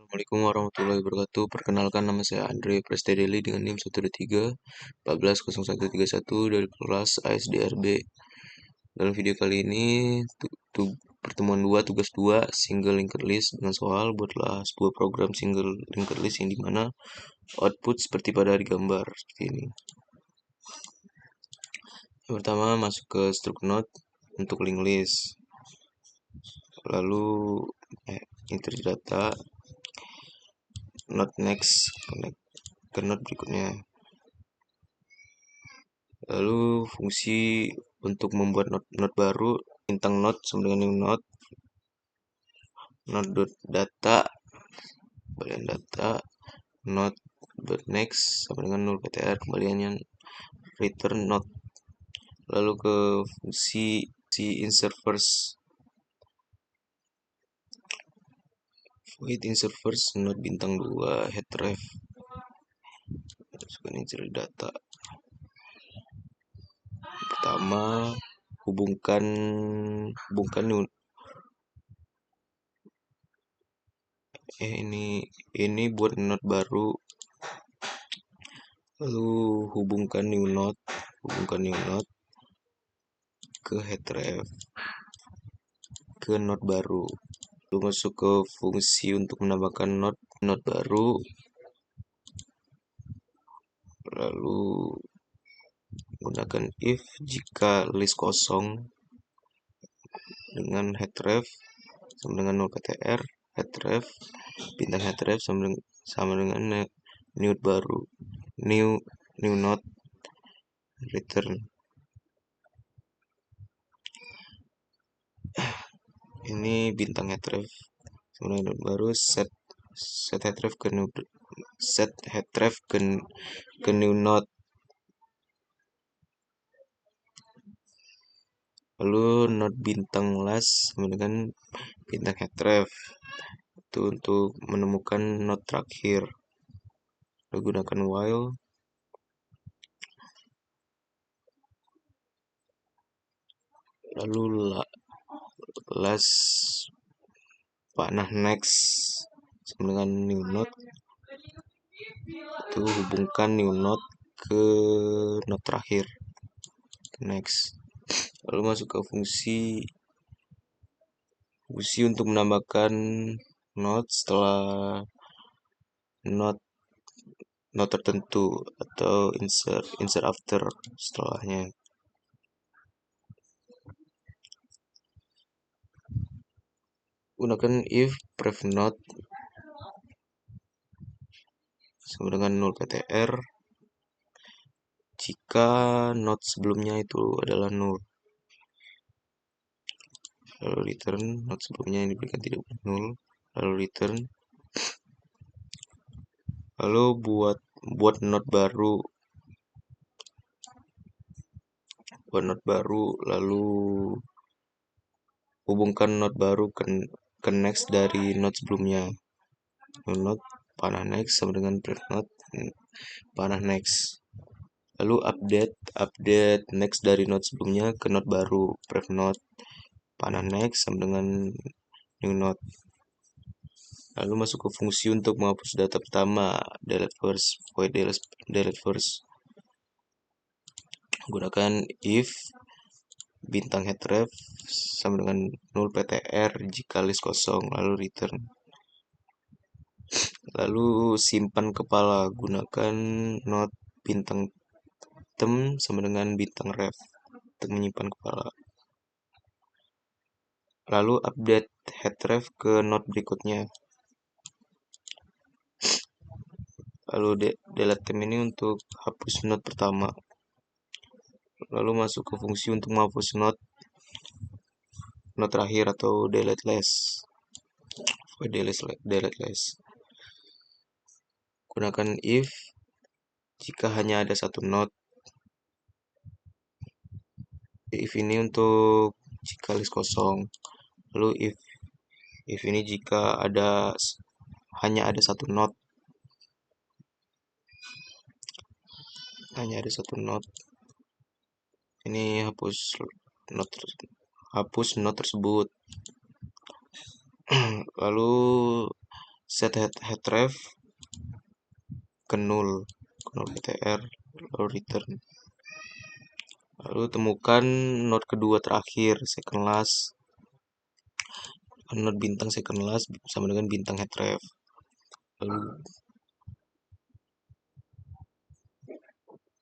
Assalamualaikum warahmatullahi wabarakatuh. Perkenalkan, nama saya Andre Prestedeli dengan NIM 123 140131 dari kelas ASDRB. Dalam video kali ini, pertemuan 2 tugas 2 single linked list dengan soal buatlah sebuah program single linked list yang dimana output seperti pada di gambar seperti ini. Yang pertama, masuk ke struct node untuk link list. Lalu enter data, node next, connect ke node berikutnya. Lalu fungsi untuk membuat node baru, bintang node sama dengan new node.data, kembalian data, node.next sama dengan null ptr, kembaliannya return node. Lalu ke fungsi insert first, void insert first node bintang 2 href, masukkan insert data. Pertama, hubungkan ini buat node baru. Lalu hubungkan new node ke href ke node baru. Lalu masuk ke fungsi untuk menambahkan node baru. Lalu gunakan if jika list kosong dengan href sama dengan null ptr, href bintang href sama dengan new baru, new node return. Ini bintang href sama dengan node baru, set href ke new node. Lalu node bintang last sama dengan bintang href itu untuk menemukan node terakhir. Lalu gunakan while. Lalu last panah next sama dengan new node, itu hubungkan new node ke node terakhir, next. Lalu masuk ke fungsi untuk menambahkan node setelah node tertentu atau insert after setelahnya. Gunakan if pref node sama dengan null ptr jika node sebelumnya itu adalah null. Lalu return node sebelumnya yang diberikan tidak null, lalu return. Lalu buat node baru, lalu hubungkan node baru ke next dari node sebelumnya. Node panah next sama dengan pref node panah next. Lalu update next dari node sebelumnya ke node baru, pref node panah next sama dengan new node. Lalu masuk ke fungsi untuk menghapus data pertama, delete first, void delete first. Gunakan if bintang href sama dengan null ptr jika list kosong, lalu return. Lalu simpan kepala, gunakan node bintang tem sama dengan bintang ref untuk menyimpan kepala. Lalu update href ke node berikutnya. Lalu delete tem ini untuk hapus node pertama. Lalu masuk ke fungsi untuk menghapus node terakhir atau delete last. Delete last. Gunakan if jika hanya ada satu node. If ini untuk jika list kosong. Lalu if ini jika hanya ada satu node. Ini hapus node tersebut. Lalu set href ke null ptr, lalu return. Lalu temukan node kedua terakhir, second last. Node bintang second last sama dengan bintang href.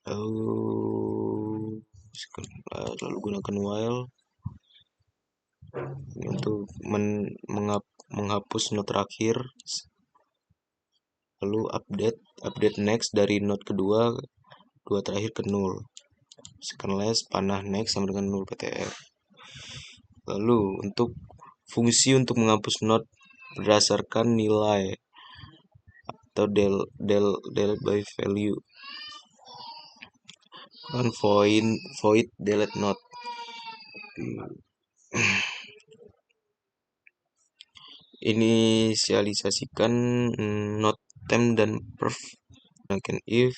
Lalu lalu gunakan while untuk menghapus node terakhir. Lalu update next dari node kedua, dua terakhir ke null. Second last panah next sama dengan null ptr. Lalu untuk fungsi untuk menghapus node berdasarkan nilai atau delete by value, kan void delete node. Inisialisasikan node temp dan perf. Mungkin if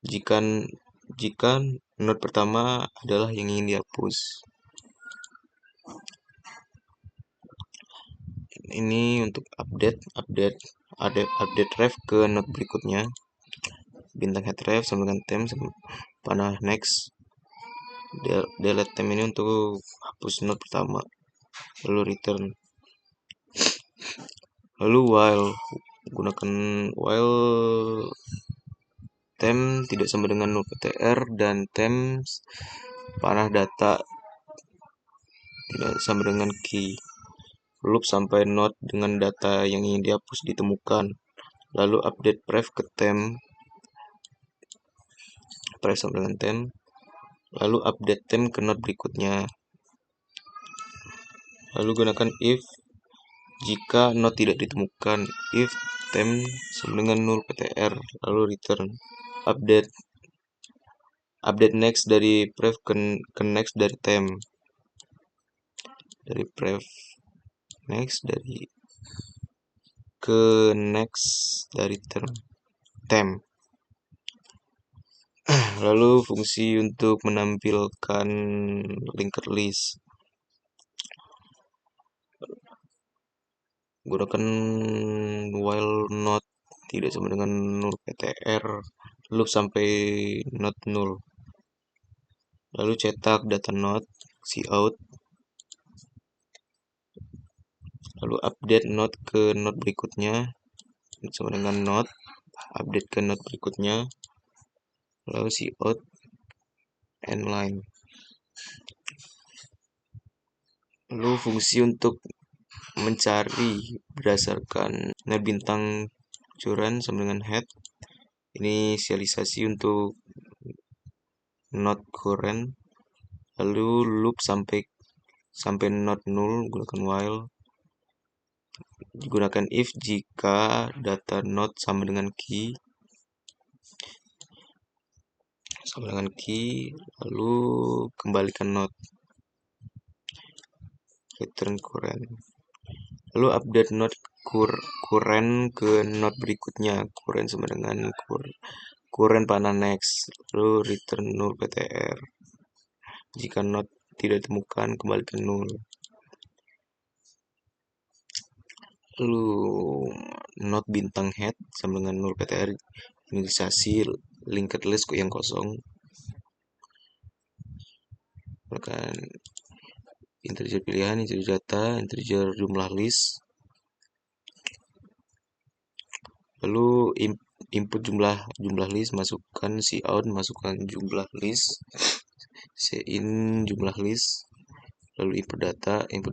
jika node pertama adalah yang ingin dihapus. Ini untuk update ref ke node berikutnya. Bintang href sama dengan temp panah next. Delete temp ini untuk hapus node pertama. Lalu return. Lalu while, gunakan while temp tidak sama dengan null ptr dan temp panah data tidak sama dengan key. Loop sampai node dengan data yang ingin dihapus ditemukan. Lalu update pref ke temp, pref sama dengan temp. Lalu update temp ke node berikutnya. Lalu gunakan if jika node tidak ditemukan, if temp sama dengan null ptr, lalu return. Update next dari pref ke next dari temp. Dari pref next dari ke next dari temp. Lalu fungsi untuk menampilkan linked list, gunakan while node tidak sama dengan null ptr, loop sampai node null. Lalu cetak data node cout. Lalu update node ke node berikutnya sama dengan node, update ke node berikutnya. Lalu cout end line. Lalu fungsi untuk mencari berdasarkan node bintang curan sama dengan head. Inisialisasi untuk node current. Lalu loop sampai node null, gunakan while. Digunakan if jika data node sama dengan key, lalu kembalikan node, return current. Lalu update node current ke node berikutnya, current sama dengan current panah next, lalu return null ptr. Jika node tidak ditemukan, kembalikan null. Lalu node bintang head sama dengan null ptr, inisialisasi linked list yang kosong. Bahkan integer pilihan, integer data, integer jumlah list. Lalu input jumlah list, masukkan cout, masukkan jumlah list, in jumlah list. Lalu input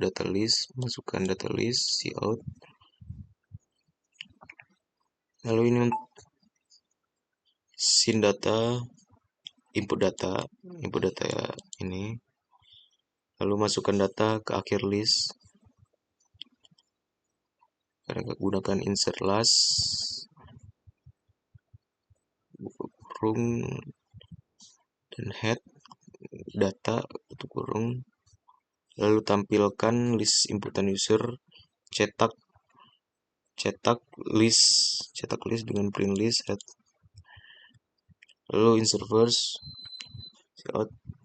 data list, masukkan data list, cout. Lalu ini sin data, input data ini. Lalu masukkan data ke akhir list. Gunakan insert last, buka kurung, dan head data tutup kurung. Lalu tampilkan list inputan user, cetak list dengan print list head. Lalu insert first,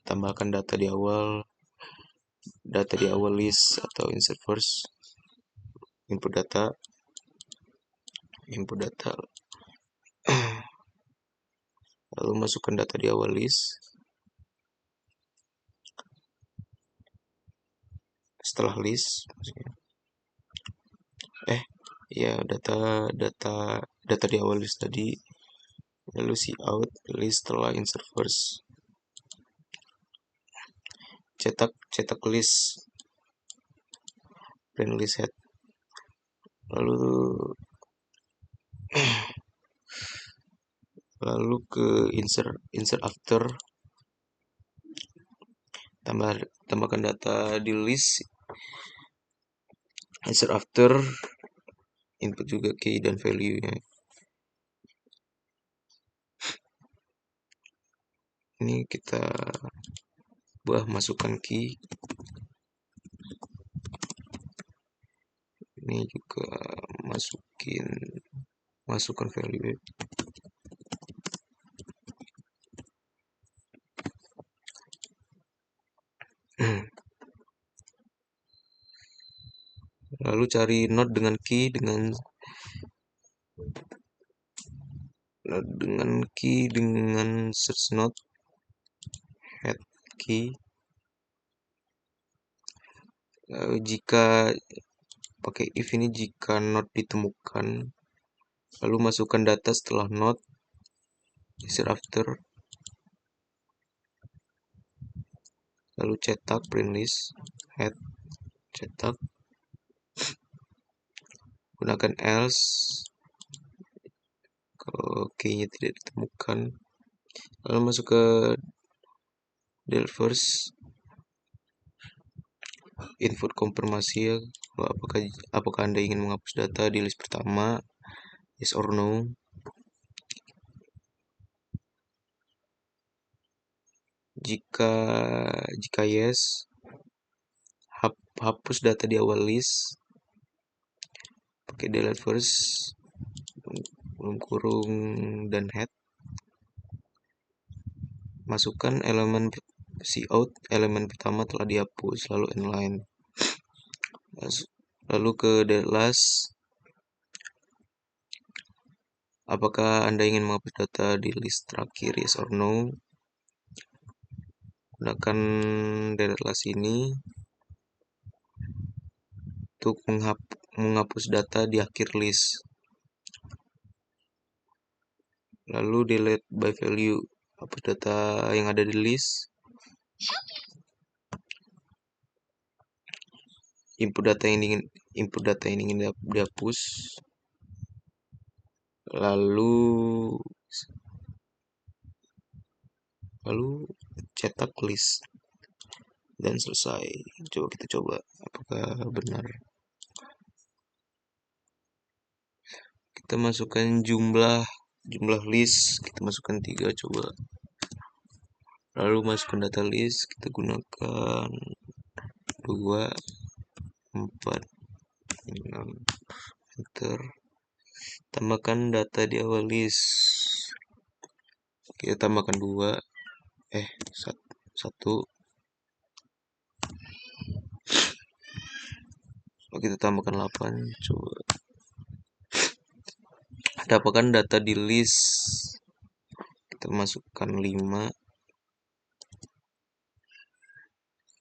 tambahkan data di awal list atau insert first, input data. input data. Lalu masukkan data di awal list. Setelah list, ya data di awal list tadi. Lalu out list setelah insert first. Cetak list, print list head. Lalu ke insert after, tambahkan data di list, insert after, input juga key dan value nya. Ini kita masukkan key, ini juga masukkan value. Lalu cari node dengan key dengan search node head key. Lalu jika pakai if ini jika node ditemukan, lalu masukkan data setelah node, insert after, lalu cetak print list head, cetak, gunakan else kalau key-nya tidak ditemukan, lalu masuk ke delete first, input konfirmasi ya, apakah Anda ingin menghapus data di list pertama, yes or no. Jika yes, hapus data di awal list pakai delete first, belum kurung dan head, masukkan elemen cout, elemen pertama telah dihapus, lalu inline, lalu ke delete last, apakah Anda ingin menghapus data di list terakhir, yes or no. Gunakan delete last ini untuk menghapus data di akhir list. Lalu delete by value, hapus data yang ada di list. Input data yang ingin dihapus. Lalu cetak list dan selesai. Kita coba apakah benar. Kita masukkan jumlah list, kita masukkan 3, coba. Lalu masukkan data list, kita gunakan 2, 4, 6, enter. Tambahkan data di awal list, kita tambahkan 1. Kita tambahkan 8, coba. Dapatkan data di list, kita masukkan 5,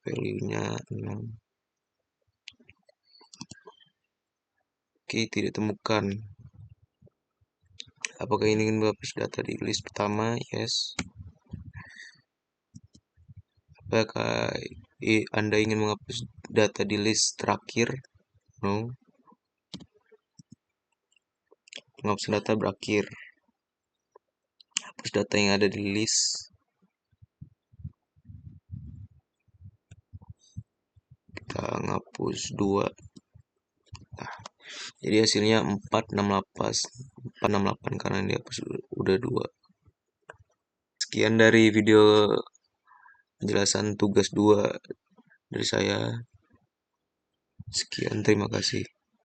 value nya 6. Oke, tidak temukan. Apakah ini ingin menghapus data di list pertama? Yes. Apakah Anda ingin menghapus data di list terakhir? No. Penghapusan data berakhir. Hapus data yang ada di list. Kita ngapus 2. Nah, jadi hasilnya 468 karena dihapus udah 2. Sekian dari video penjelasan tugas 2 dari saya. Sekian, terima kasih.